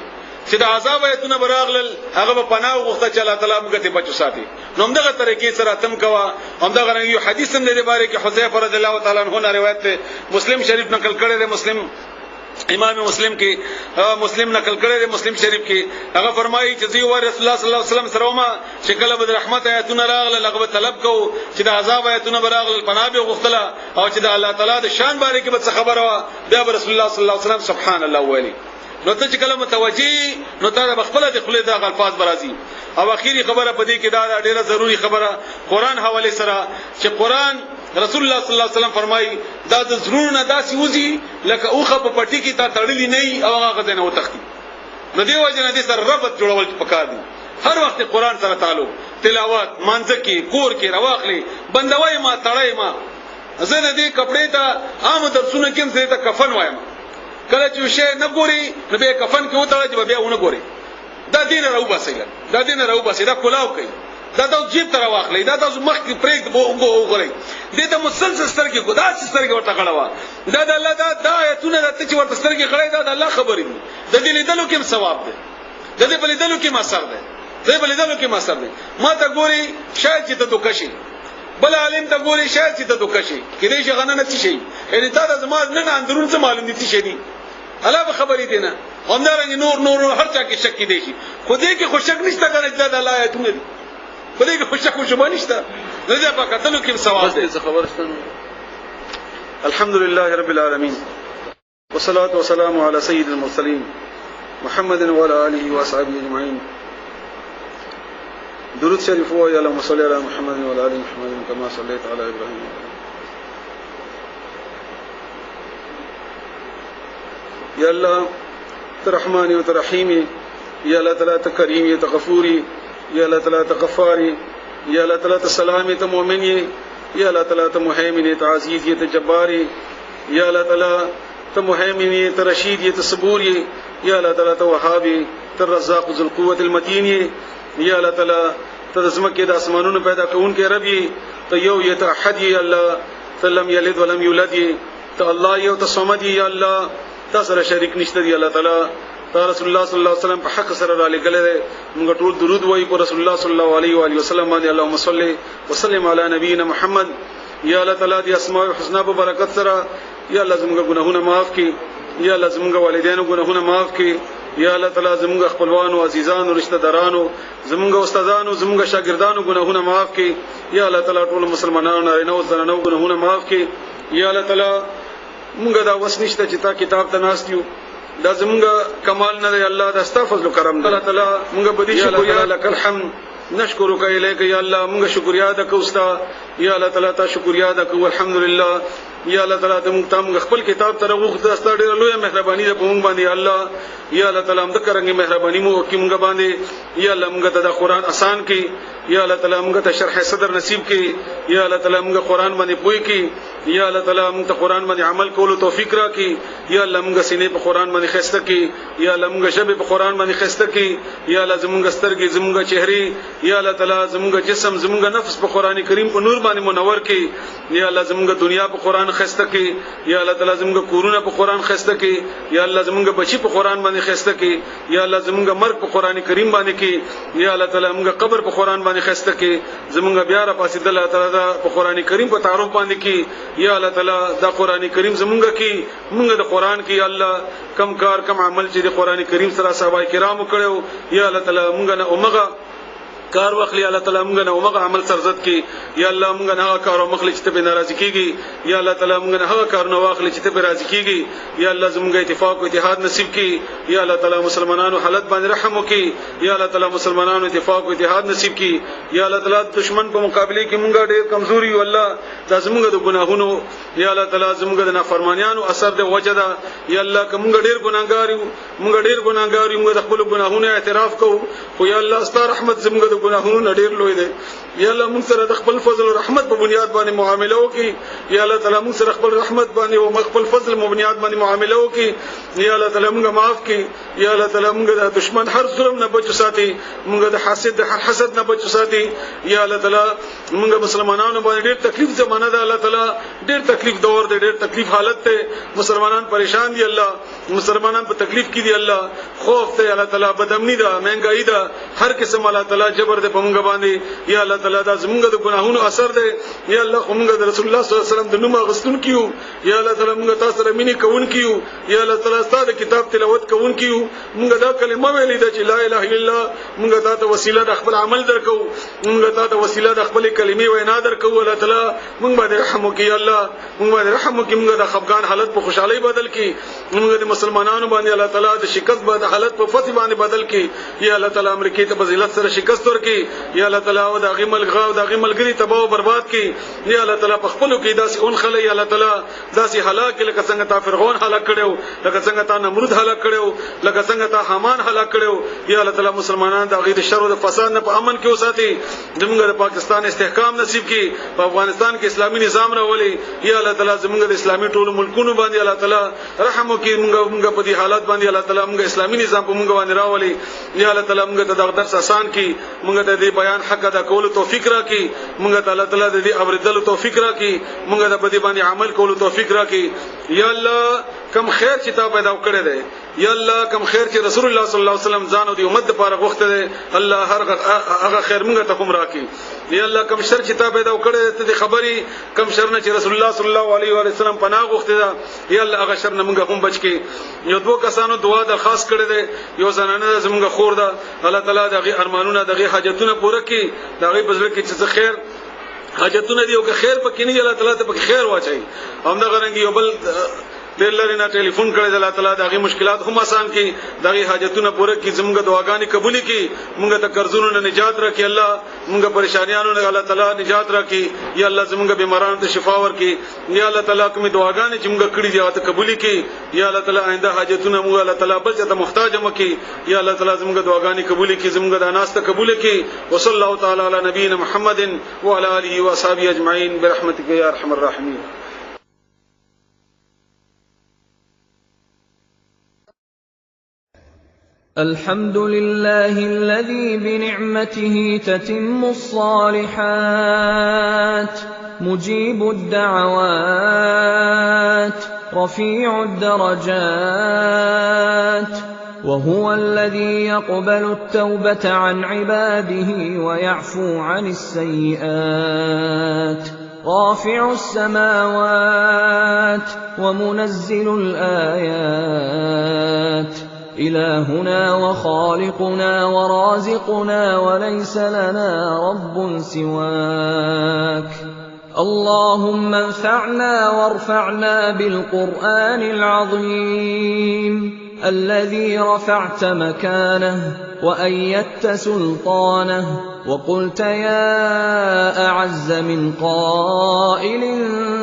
چې د عذاب آیتونه به راغلل هغه به پناه وغوښته چې الله تعالی موږ ته بچو ساتي نو همدغه طریقې سره تم کوا همدغه یو حدیث هم د باره کې حذیفه رضی الله تعالی عنہ روایت ده مسلم شریف نقل کړی دی مسلم امام مسلم کې مسلم نقل کړی دی مسلم شریف کې هغه فرمایي چې زیو رسول الله صلی الله علیه وسلم سره ما چې کله به رحمت آیتونه راغله هغه طلب کو چې د عذاب آیتونه راغله پناه به غوښتله او چې د الله تعالی د شان باره کې به خبره وا بیا رسول الله صلی الله علیه وسلم سبحان الله ویلي نو ته چې کله متوجي نو ته بخپله د خپل د الفاظ برازي او اخیری خبره پدې کې دا ډیره ضروری خبره قران حواله سره چې قران رسول الله صلی الله علیه وسلم فرمایي دا د زړونو داسې وځي لکه اوخه په پټي کې تا تړلې نه او هغه غزنه وتختی نو دی وجه نه دې سره ربط جوړول پکار دي هر وخت قران سره تعلق تلاوت مانځ کې کور کې رواخلي بندوي ما تړای ما زه دې کپڑے ته عام درسونه کې زه ته کفن وایم کله چې شی نه ګوري نو به کفن کې وتاړي چې بیا ونه ګوري دا دین راو باسي دا دین راو باسي دا کلاو کوي دا د جیب تر واخلې دا تاسو مخ کې پرېګ وګورئ دې ته مسلسل سترګې کو دا سترګې ورته غړوا دا د الله دا آیتونه د چې ورته سترګې غړې دا د الله خبرې دي د دې لیدلو کې ثواب دی د دې په لیدلو کې مسر دی دې په لیدلو کې مسر دی ما ته ګوري شاید چې ته دوکشي بل عالم ته ګوري شاید چې ته دوکشي کله چې غنه نه شي یعنی تا د زما نه اندرون څه معلوم دي شي دي الله به خبرې دي نه همدارنګ نور هر چا کې شک دی شي خو دې کې خو شک نشته کنه چې د الله آیتونه دي خو دې کې خو شک شوبه نشته نه ده په کتلو کې ثواب دی خبرستانو الحمد لله رب العالمين والصلاة والسلام على سيد المرسلين محمد وعلى آله وصحبه أجمعين درود شریف و یا اللهم صل علی محمد وعلى آل محمد كما صليت على إبراهيم یا الله ترحمانی و ترحیمی یا الله تعالی تکریمی تغفوری یا الله تعالی تغفاری یا الله تعالی تسلامی تمؤمنی یا الله تعالی تمهیمنی تعزیزی تجباری یا الله تعالی تمهیمنی ترشیدی تصبوری یا الله تعالی توهابی ترزاق ذو القوة المتین یا الله تعالی تزمکه د اسمانونو پیدا کون کې ربی ته یو یتحد یا الله تلم یلد ولم یولد ته الله یو تصمد یا الله تاسو شریک نشته دی الله تعالی رسول الله صلی الله علیه وسلم په حق سره را لګلې موږ ټول درود وایو پر رسول الله صلی الله علیه و علیه وسلم باندې اللهم صل وسلم علی نبینا محمد یا الله تعالی دی اسماء الحسنا په برکت سره یا الله زموږ ګناهونه معاف کړي یا الله زموږ والدینو ګناهونه معاف کړي یا الله تعالی زموږ خپلوانو عزیزانو رشتہ دارانو زموږ استادانو زموږ شاګردانو ګناهونه معاف کړي یا الله تعالی ټول مسلمانانو نارینه او زنانو ګناهونه معاف کړي یا الله تعالی موږ دا وسنشته چې تا کتاب ته ناستیو دا زمونږ کمال نه دی الله دا ستاسو فضل او کرم دی الله تعالی موږ به دې شکریا لك الحمد نشکرک الیک یا الله موږ شکریا د کوستا یا الله تعالی تا شکریا د کو الحمدلله یا الله تعالی ته موږ خپل کتاب ته وغوښته ستاسو ډېر لوی مهرباني ده په موږ باندې الله یا الله تعالی موږ کرانګي مهرباني مو وکي موږ باندې یا الله موږ ته د قران آسان کړي یا الله تعالی موږ ته شرح صدر نصیب کړي یا الله تعالی موږ قران باندې پوي کړي یا الله تعالی موږ ته قران باندې عمل کولو توفیق راکړي یا الله موږ سینې په قران باندې خسته کړي یا الله موږ شبه په قران باندې خسته کړي یا الله زموږ سترګې زموږ چهره یا الله تعالی زموږ جسم زموږ نفس په قران کریم په نور باندې منور کړي یا الله زموږ دنیا په قران خسته کړي یا الله تعالی زموږ کورونه په قران خسته کړي یا الله زموږ بچي په قران باندې خسته کړي یا الله زموږ مرګ په قران کریم باندې کړي یا الله تعالی موږ قبر په قران باندې خسته کړي زموږ بیا را پاسې د الله تعالی په قران کریم په تعارف باندې کړي یا الله تعالی دا قران کریم زموږ کې موږ د قران کې الله کم کار کم عمل چې د قران کریم سره صحابه کرامو کړو یا الله تعالی موږ نه اومغه کار واخلي الله تعالی موږ نه اومغه عمل سرزت کی یا الله موږ نه هغه کار او مخلص ته به ناراضي کیږي یا الله تعالی موږ نه هغه کار نو واخلي چې ته به راضي کیږي یا الله زموږ اتفاق او اتحاد نصیب کی یا الله تعالی مسلمانانو حالت باندې رحم وکي یا الله تعالی مسلمانانو اتفاق او اتحاد نصیب کی یا الله تعالی دشمن په مقابله کې موږ ډېر کمزوري یو الله دا زموږ د ګناهونو یا الله تعالی زموږ د نافرمانیانو اثر د وجدا یا الله کوم ډېر ګناګار یو موږ د خپل ګناهونو اعتراف کوو خو یا الله ستاسو رحمت زموږ گناهونو ډېر لوی دی یا الله موږ سره د خپل فضل او رحمت په بنیاد باندې معامله وکي یا الله تعالی موږ سره خپل رحمت باندې او خپل فضل په بنیاد باندې معامله وکي یا الله تعالی موږ معاف کړي یا الله تعالی موږ د دشمن هر ظلم نه بچو ساتي موږ د حسد نه بچو ساتي یا الله تعالی موږ مسلمانانو باندې ډېر تکلیف زمانہ ده الله تعالی ډېر تکلیف دور دی ډېر تکلیف حالت ته مسلمانان پریشان دي الله مسلمانان په تکلیف کې دي الله خوف ته الله تعالی بدامنی ده مهنګای ده هر قسم الله تعالی جبر ده په موږ باندې یا الله تعالی دا زموږ د ګناهونو اثر ده یا الله موږ د رسول الله صلی الله علیه وسلم د نوم غستون کیو یا الله تعالی موږ تاسو سره مینه کوون کیو یا الله تعالی ستاسو کتاب تلاوت کوون کیو موږ دا کلمه ویلې ده چې لا اله الا الله موږ تاسو وسیله د خپل عمل درکو موږ تاسو وسیله د خپل کلمې وینا درکو الله تعالی موږ باندې رحم وکي الله موږ باندې رحم وکي موږ د خفقان حالت په خوشحالي بدل کی موږ د مسلمانانو باندې الله تعالی د شکست باندې حالت په فتح باندې بدل کی یا الله تعالی امریکای ته فضیلت سره شکست ورکي یا الله تعالی او د غمل غاو د غمل ګری تباہ او برباد کی یا الله تعالی په خپل کې داسې اون خلې یا الله تعالی داسې هلاک لکه څنګه تا فرعون هلاک کړو لکه څنګه تا نمرود هلاک کړو لکه څنګه تا حامان هلاک کړو یا الله تعالی مسلمانان د غیر شر او د فساد نه په امن کې وساتي زموږ د پاکستان استحکام نصیب کی په افغانستان کې اسلامي نظام راولي یا الله تعالی زموږ د اسلامي ټولو ملکونو باندې الله تعالی رحم وکي موږ په دې حالات باندې الله تعالی موږ اسلامي نظام په موږ باندې راولي یا الله تعالی موږ ته د درس آسان کی مونږ ته دې بیان حق ادا کول توفیق راکړي مونږ ته الله تعالی دې اوریدلو توفیق راکړي مونږ ته په دې باندې عمل کولو توفیق راکړي یا الله کم خیر چې تا پیدا کړی دی یا الله کم خیر چې رسول الله صلی الله علیه وسلم ځان او د امت لپاره غوښته دی الله هغه خیر مونږ ته کوم راکړي یا الله کم شر چې تا پیدا کړی ته خبري کم شر نه چې رسول الله صلی الله علیه و سلم پناه غوښته ده یا الله هغه شر نه مونږ هم بچ کړي یو دوه کسانو دعا درخواست کړې ده یو زنانه زمونږ خور ده الله تعالی دغه ارمانونه دغه حاجتونه پوره کړي دغه بزرګ کې چې خیر حاجتونه دی او که خیر پکې نه الله تعالی ته پکې خیر واچي هم دا غرنګ یو بل ډېر لري نه ټلیفون کړی الله تعالی دغه مشکلات هم آسان کړي دغه حاجتونه پوره کړي زموږ دعاګانې قبول کړي موږ ته قرضونو نه نجات راکړي الله موږ پریشانیانو نه الله تعالی نجات راکړي یا الله زموږ بیمارانو ته شفا ورکړي یا الله تعالی کومې دعاګانې چې موږ کړې دي هغه قبول کړي یا الله تعالی آینده حاجتونه موږ الله تعالی بل څه ته محتاج مکي یا الله تعالی زموږ دعاګانې قبول کړي زموږ د ناس ته قبول کړي وصلی الله تعالی علی نبینا محمد وعلى اله واصحابه اجمعین برحمتک یا ارحم الراحمین. الحمد لله الذي بنعمته تتم الصالحات مجيب الدعوات رفيع الدرجات وهو الذي يقبل التوبة عن عباده ويعفو عن السيئات رافع السماوات ومنزل الآيات إلهنا وخالقنا ورازقنا وليس لنا رب سواك اللهم انفعنا وارفعنا بالقرآن العظيم الذي رفعت مكانه وأيدت سلطانه وقلت يا أعز من قائل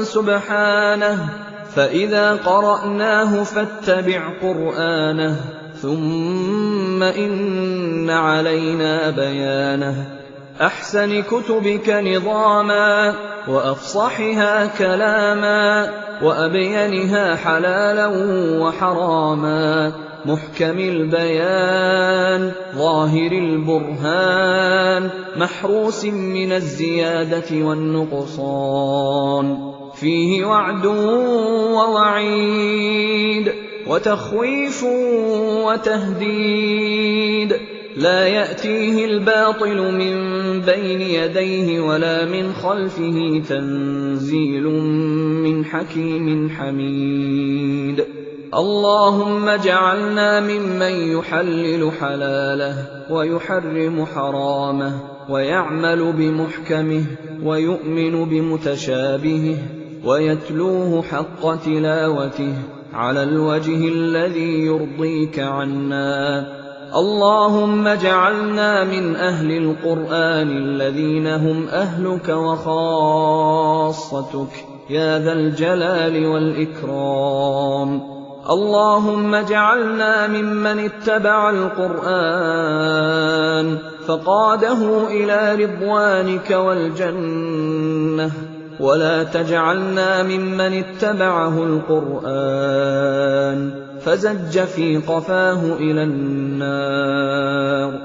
سبحانه فإذا قرأناه فاتبع قرآنه ثم إن علينا بيانه أحسن كتبك نظاما وأفصحها كلاما وأبينها حلالا وحراما محكم البيان ظاهر البرهان محروس من الزيادة والنقصان فيه وعد ووعيد وتخويف وتهديد لا يأتيه الباطل من بين يديه ولا من خلفه تنزيل من حكيم حميد اللهم اجعلنا ممن يحلل حلاله ويحرم حرامه ويعمل بمحكمه ويؤمن بمتشابهه ويتلوه حق تلاوته على الوجه الذي يرضيك عنا اللهم اجعلنا من أهل القرآن الذين هم أهلك وخاصتك يا ذا الجلال والإكرام اللهم اجعلنا ممن اتبع القرآن فقاده إلى رضوانك والجنة ولا تجعلنا ممن اتبعه القرآن فزج في قفاه إلى النار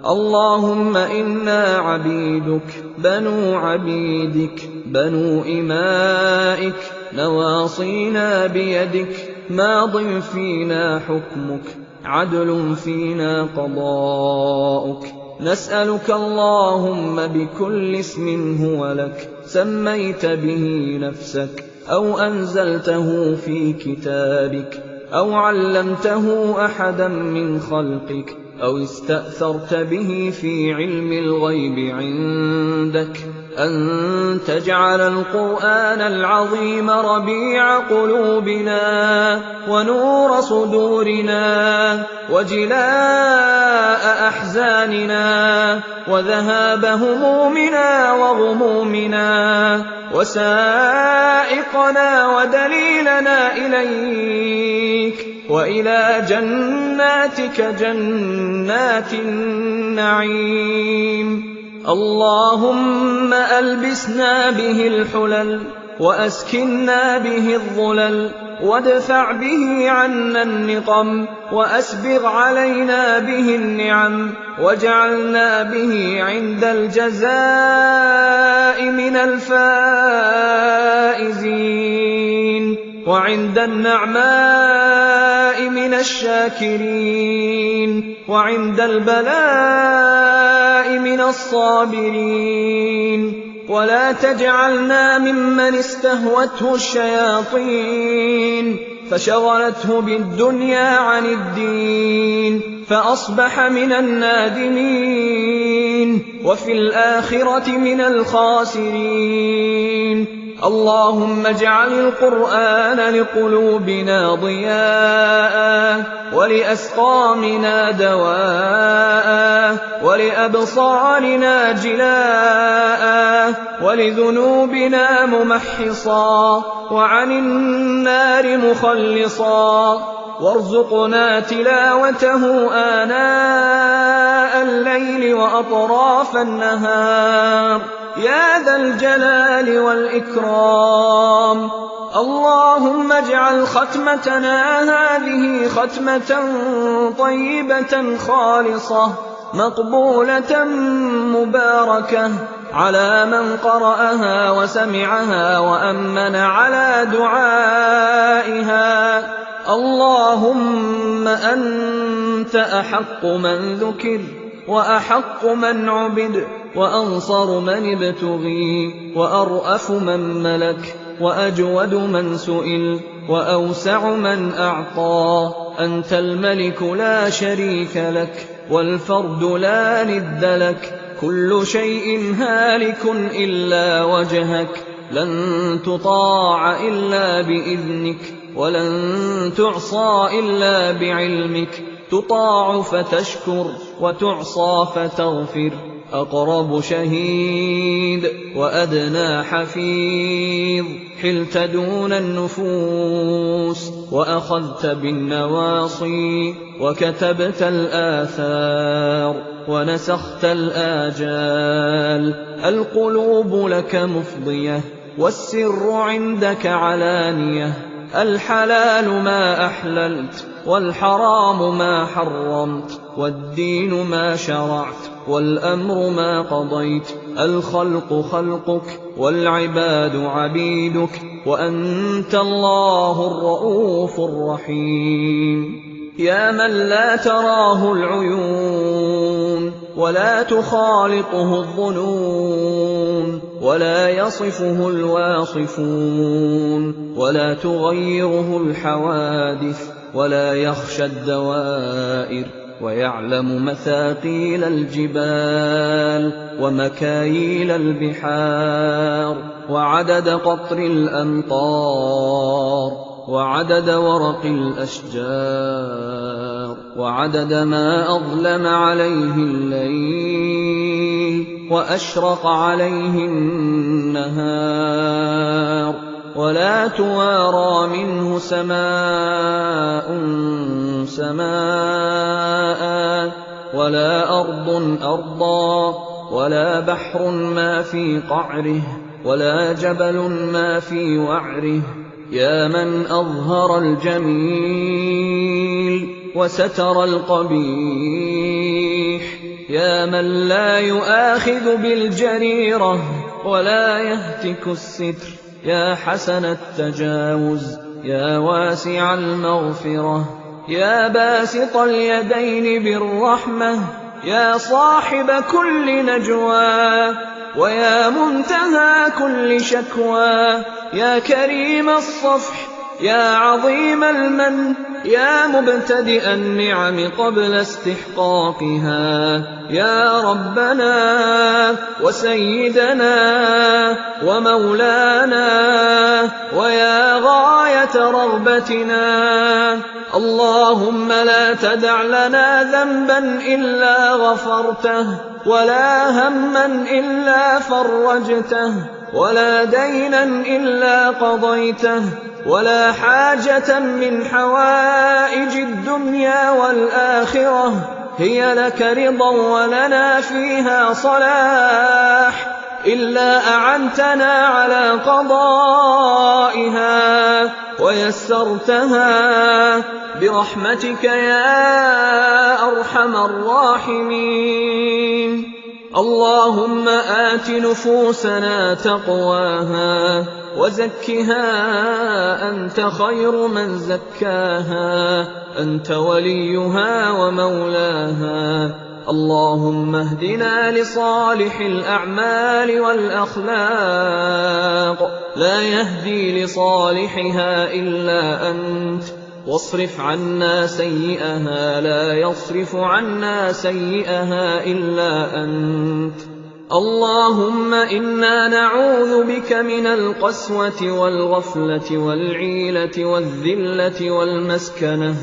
اللهم إنا عبيدك بنو عبيدك بنو إمائك نواصينا بيدك ماض فينا حكمك عدل فينا قضاؤك نسألك اللهم بكل اسم هو لك سميت به نفسك أو أنزلته في كتابك أو علمته أحدا من خلقك أو استأثرت به في علم الغيب عندك أن تجعل القرآن العظيم ربيع قلوبنا ونور صدورنا وجلاء أحزاننا وذهاب همومنا وغمومنا وسائقنا ودليلنا إليك وإلى جناتك جنات النعيم اللهم ألبسنا به الحلل وأسكننا به الظلل وادفع به عنا النقم وأسبغ علينا به النعم واجعلنا به عند الجزاء من الفائزين وعند النعماء من الشاكرين وعند البلاء من الصابرين ولا تجعلنا ممن استهوته الشياطين فشغلته بالدنيا عن الدين فأصبح من النادمين وفي الآخرة من الخاسرين. اللهم اجعل القرآن لقلوبنا ضياء ولأسقامنا دواء ولأبصارنا جلاء ولذنوبنا ممحصا وعن النار مخلصا وارزقنا تلاوته آناء الليل وأطراف النهار يا ذا الجلال والإكرام. اللهم اجعل ختمتنا هذه ختمة طيبة خالصة مقبولة مباركة على من قرأها وسمعها وأمن على دعائها. اللهم أنت أحق من ذكر وأحق من عبد وأنصر من ابتغي وأرأف من ملك وأجود من سئل وأوسع من أعطى. أنت الملك لا شريك لك والفرد لا ند لك كل شيء هالك إلا وجهك لن تطاع إلا بإذنك ولن تعصى إلا بعلمك تطاع فتشكر وتعصى فتغفر. أقرب شهيد وأدنى حفيظ حلت دون النفوس وأخذت بالنواصي وكتبت الآثار ونسخت الآجال. القلوب لك مفضية والسر عندك علانية. الحلال ما أحللت والحرام ما حرمت والدين ما شرعت والأمر ما قضيت. الخلق خلقك والعباد عبيدك وأنت الله الرؤوف الرحيم. يا من لا تراه العيون ولا تخالطه الظنون ولا يصفه الواصفون ولا تغيره الحوادث ولا يخشى الدوائر ويعلم مثاقيل الجبال ومكاييل البحار وعدد قطر الأمطار وعدد ورق الأشجار وعدد ما أظلم عليه الليل وأشرق عليه النهار ولا توارى منه سماء سماء ولا أرض أرضا ولا بحر ما في قعره ولا جبل ما في وعره. يا من أظهر الجميل وستر القبيح. يا من لا يؤاخذ بالجريرة ولا يهتك الستر. يا حسن التجاوز يا واسع المغفرة. يا باسط اليدين بالرحمة. يا صاحب كل نجوى ويا منتهى كل شكوى. يا كريم الصفح يا عظيم المن. يا مبتدئ النعم قبل استحقاقها. يا ربنا وسيدنا ومولانا ويا غاية رغبتنا. اللهم لا تدع لنا ذنبا إلا غفرته ولا هما إلا فرجته ولا دينا إلا قضيته ولا حاجة من حوائج الدنيا والآخرة هي لك رضا ولنا فيها صلاح إلا أعنتنا على قضائها ويسرتها برحمتك يا أرحم الراحمين. اللهم آت نفوسنا تقواها وزكها أنت خير من زكاها أنت وليها ومولاها. اللهم اهدنا لصالح الأعمال والأخلاق لا يهدي لصالحها إلا أنت، واصرف عنا سيئها لا يصرف عنا سيئها إلا أنت. اللهم إنا نعوذ بك من القسوة والغفلة والعيلة والذلة والمسكنة،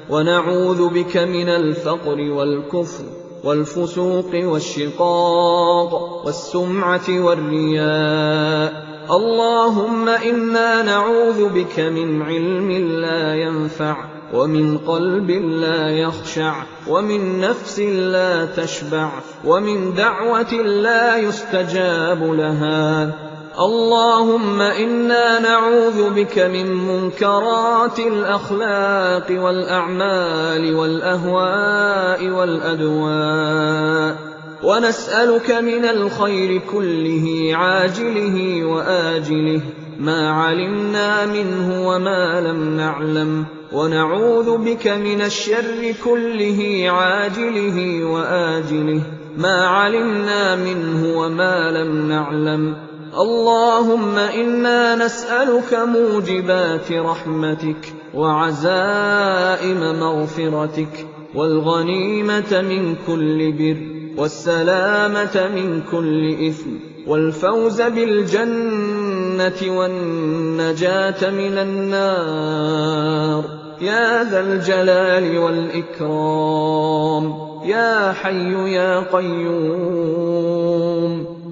ونعوذ بك من الفقر والكفر والفسوق والشقاق والسمعة والرياء. اللهم إنا نعوذ بك من علم لا ينفع، ومن قلب لا يخشع، ومن نفس لا تشبع، ومن دعوة لا يستجاب لها. اللهم إنا نعوذ بك من منكرات الأخلاق والأعمال والأهواء والأدواء، ونسألك من الخير كله عاجله وآجله ما علمنا منه وما لم نعلم، ونعوذ بك من الشر كله عاجله وآجله ما علمنا منه وما لم نعلم. اللهم إنا نسألك موجبات رحمتك وعزائم مغفرتك والغنيمة من كل بر والسلامة من كل إثم والفوز بالجنة والنجاة من النار يا ذا الجلال والإكرام يا حي يا قيوم.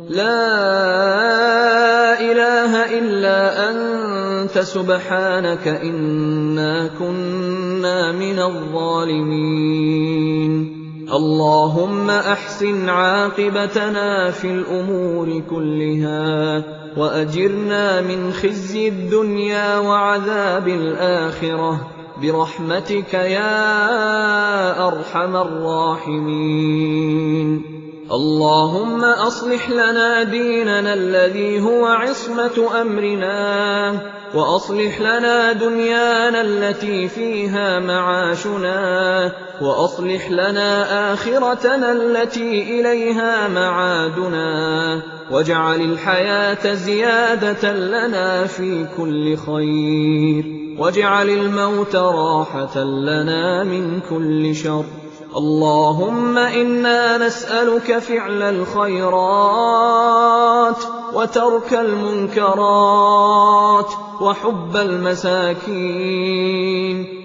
لا إله إلا أنت سبحانك إنا كنا من الظالمين. اللهم أحسن عاقبتنا في الأمور كلها وأجرنا من خزي الدنيا وعذاب الآخرة برحمتك يا أرحم الراحمين. اللهم أصلح لنا ديننا الذي هو عصمة أمرنا، وأصلح لنا دنيانا التي فيها معاشنا، وأصلح لنا آخرتنا التي إليها معادنا، واجعل الحياة زيادة لنا في كل خير، واجعل الموت راحة لنا من كل شر. اللهم إنا نسألك فعل الخيرات وترك المنكرات وحب المساكين،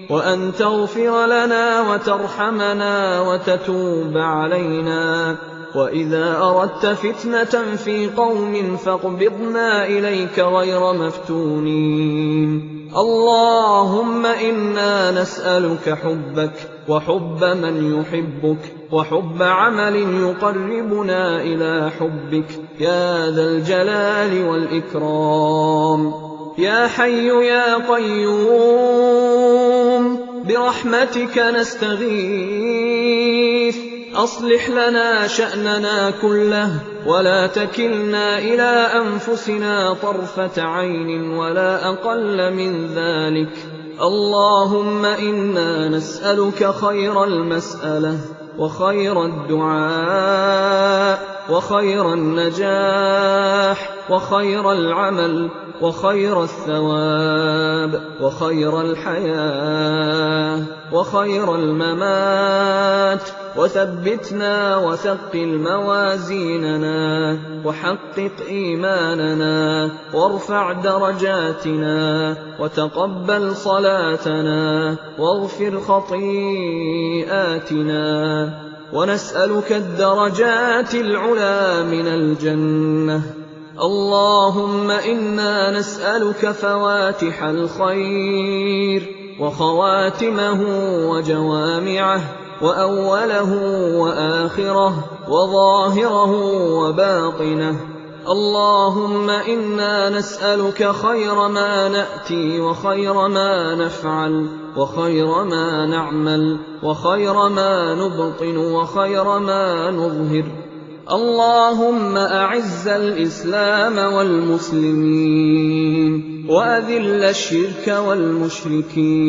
وأن تغفر لنا وترحمنا وتتوب علينا. وإذا أردت فتنة في قوم فاقبضنا إليك غير مفتونين. اللهم إنا نسألك حبك وحب من يحبك وحب عمل يقربنا إلى حبك يا ذا الجلال والإكرام. يا حي يا قيوم برحمتك نستغيث، أصلح لنا شأننا كله ولا تكلنا إلى أنفسنا طرفة عين ولا أقل من ذلك. اللهم إنا نسألك خير المسألة وخير الدعاء وخير النجاح وخير العمل وخير الثواب وخير الحياة وخير الممات، وثبتنا وثقل موازيننا وحقق إيماننا وارفع درجاتنا وتقبل صلاتنا واغفر خطيئاتنا، ونسألك الدرجات العلى من الجنة. اللهم إنا نسألك فواتح الخير وخواتمه وجوامعه وأوله وآخره وظاهره وباطنه. اللهم إنا نسألك خير ما نأتي وخير ما نفعل وخير ما نعمل وخير ما نبطن وخير ما نظهر. اللهم أعز الإسلام والمسلمين وأذل الشرك والمشركين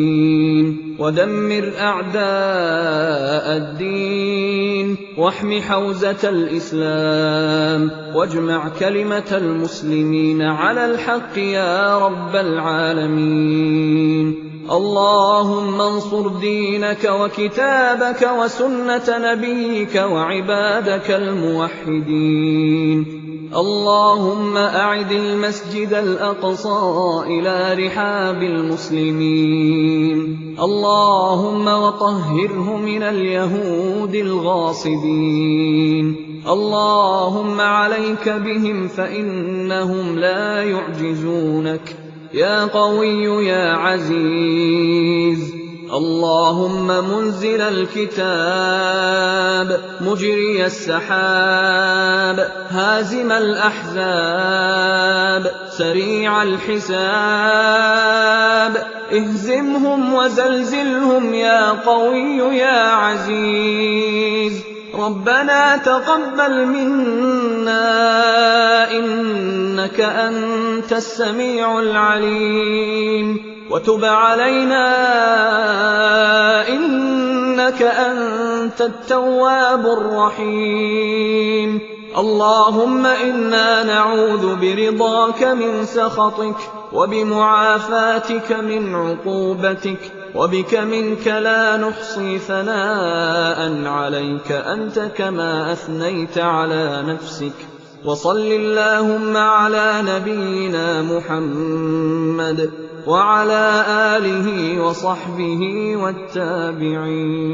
ودمر أعداء الدين واحم حوزة الإسلام واجمع كلمة المسلمين على الحق يا رب العالمين. اللهم انصر دينك وكتابك وسنة نبيك وعبادك الموحدين. اللهم أعد المسجد الأقصى إلى رحاب المسلمين. اللهم وطهره من اليهود الغاصبين. اللهم عليك بهم فإنهم لا يعجزونك يا قوي يا عزيز. اللهم منزل الكتاب مجري السحاب هازم الأحزاب سريع الحساب اهزمهم وزلزلهم يا قوي يا عزيز. ربنا تقبل منا إنك أنت السميع العليم وتب علينا إنك أنت التواب الرحيم. اللهم إنا نعوذ برضاك من سخطك وبمعافاتك من عقوبتك وبك منك لا نحصي ثناء عليك أنت كما أثنيت على نفسك. وصل اللهم على نبينا محمد وعلى آله وصحبه والتابعين.